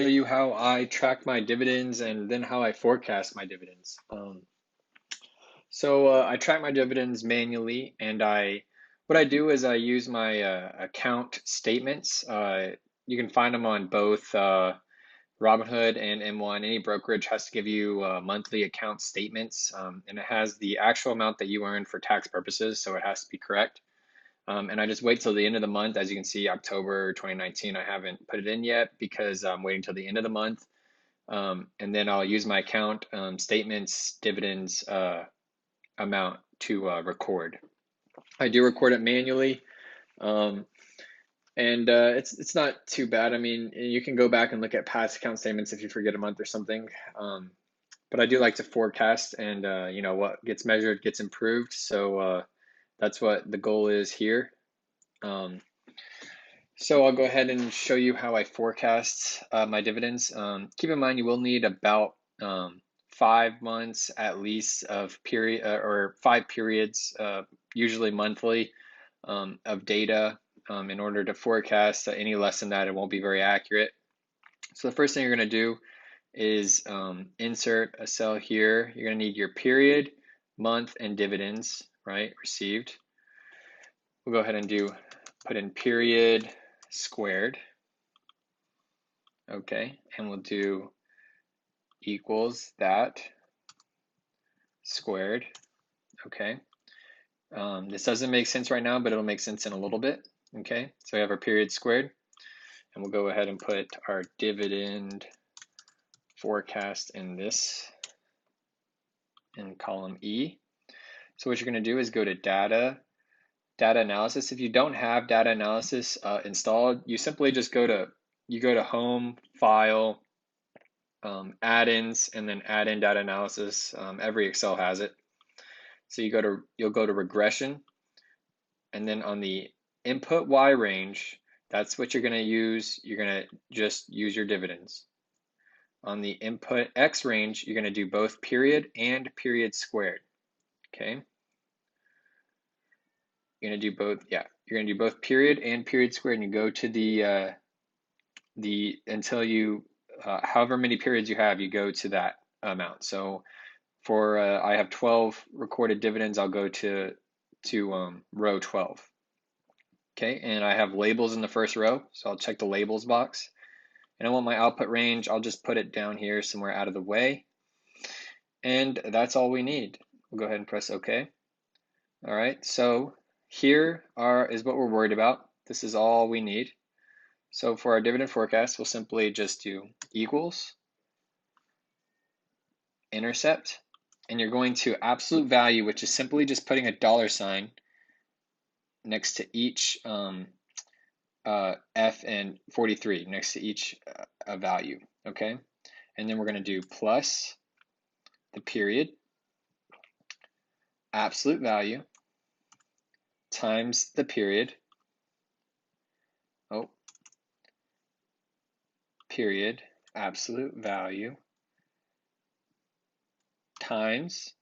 show you how I track my dividends and then how I forecast my dividends. I track my dividends manually, and what I do is I use my account statements. You can find them on both Robinhood and M1. Any brokerage has to give you monthly account statements, and it has the actual amount that you earn for tax purposes, so it has to be correct. And I just wait till the end of the month. As you can see, October 2019, I haven't put it in yet because I'm waiting till the end of the month. And then I'll use my account statements, dividends amount to record. I do record it manually, and it's not too bad. I mean, you can go back and look at past account statements if you forget a month or something. But I do like to forecast, and what gets measured gets improved. So that's what the goal is here. So I'll go ahead and show you how I forecast my dividends. Keep in mind you will need about 5 months at least of period or 5 periods, usually monthly, of data in order to forecast. Any less than that, it won't be very accurate. So the first thing you're going to do is insert a cell here. You're going to need your period, month, and dividends, right, received. We'll go ahead and put in period squared. Okay, and we'll do equals that squared. Okay, this doesn't make sense right now, but it'll make sense in a little bit. Okay, so we have our period squared, and we'll go ahead and put our dividend forecast in column E. So what you're going to do is go to data analysis. If you don't have data analysis installed, you simply just go to home, file, add-ins, and then add in data analysis. Every Excel has it. So you'll go to regression, and then on the input Y range, that's what you're going to use. You're going to just use your dividends. On the input X range, you're going to do both period and period squared. Okay. You're going to do both. Yeah, you're going to do both period and period squared, and you go to the until you however many periods you have, you go to that amount. So for I have 12 recorded dividends, I'll go to row 12. Okay, and I have labels in the first row, so I'll check the labels box. And I want my output range, I'll just put it down here somewhere out of the way. And that's all we need. We'll go ahead and press OK. All right, so here is what we're worried about. This is all we need. So for our dividend forecast, we'll simply just do equals, intercept, and you're going to absolute value, which is simply just putting a $sign next to each F and 43, next to each value, okay? And then we're going to do plus the period, absolute value, times the period, period, absolute value, times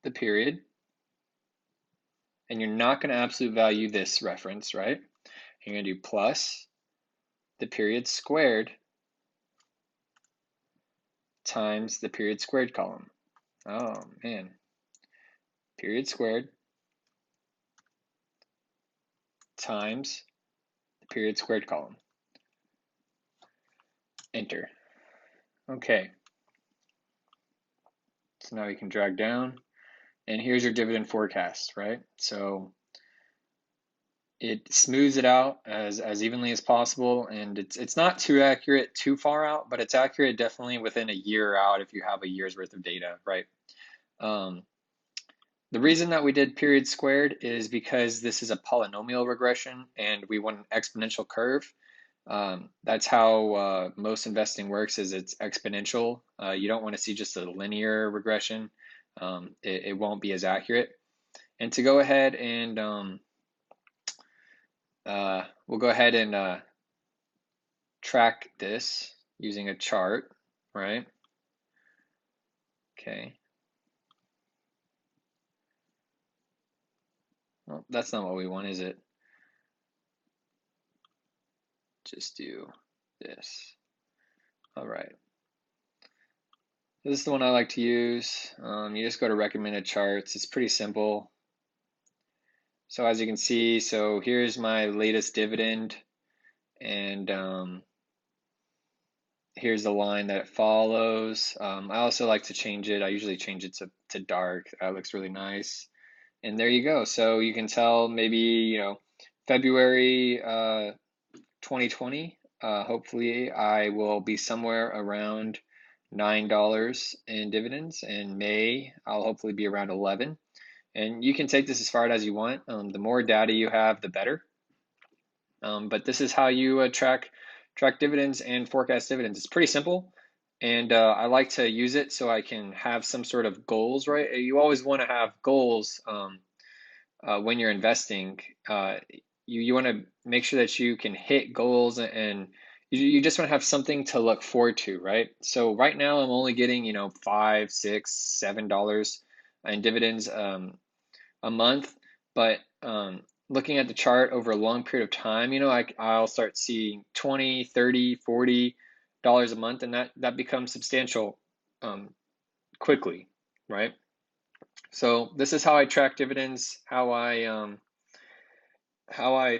the period, and you're not going to absolute value this reference, right? You're going to do plus the period squared times the period squared column. Oh man, period squared times the period squared column. Enter. Okay. So now you can drag down, and here's your dividend forecast, right? So it smooths it out as evenly as possible, and it's not too accurate too far out, but it's accurate definitely within a year out if you have a year's worth of data, right? The reason that we did period squared is because this is a polynomial regression and we want an exponential curve. That's how most investing works, is it's exponential. You don't want to see just a linear regression. It won't be as accurate. And to go ahead and we'll go ahead and track this using a chart, right? Okay. Well, that's not what we want, is it? Just do this. All right. This is the one I like to use. You just go to recommended charts. It's pretty simple. So as you can see, so here's my latest dividend, and here's the line that it follows. I also like to change it. I usually change it to dark. That looks really nice. And there you go. So you can tell maybe, February 2020, hopefully I will be somewhere around $9 in dividends. In May, I'll hopefully be around 11. And you can take this as far as you want. The more data you have, the better. But this is how you track dividends and forecast dividends. It's pretty simple, and I like to use it so I can have some sort of goals, right? You always want to have goals when you're investing. You want to make sure that you can hit goals, and you just want to have something to look forward to, right? So right now I'm only getting, $5, $6, $7 in dividends a month, but looking at the chart over a long period of time, I'll start seeing 20, 30, $40 a month, and that becomes substantial quickly, right? So this is how I track dividends, how I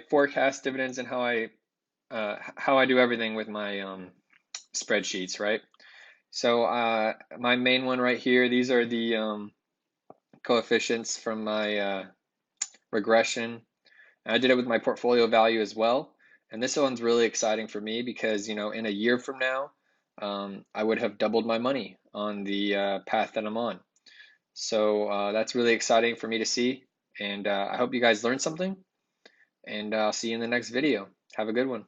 forecast dividends, and how I do everything with my spreadsheets, right? So my main one right here, these are the coefficients from my regression. I did it with my portfolio value as well. And this one's really exciting for me because, in a year from now, I would have doubled my money on the path that I'm on. So that's really exciting for me to see. And I hope you guys learned something. And I'll see you in the next video. Have a good one.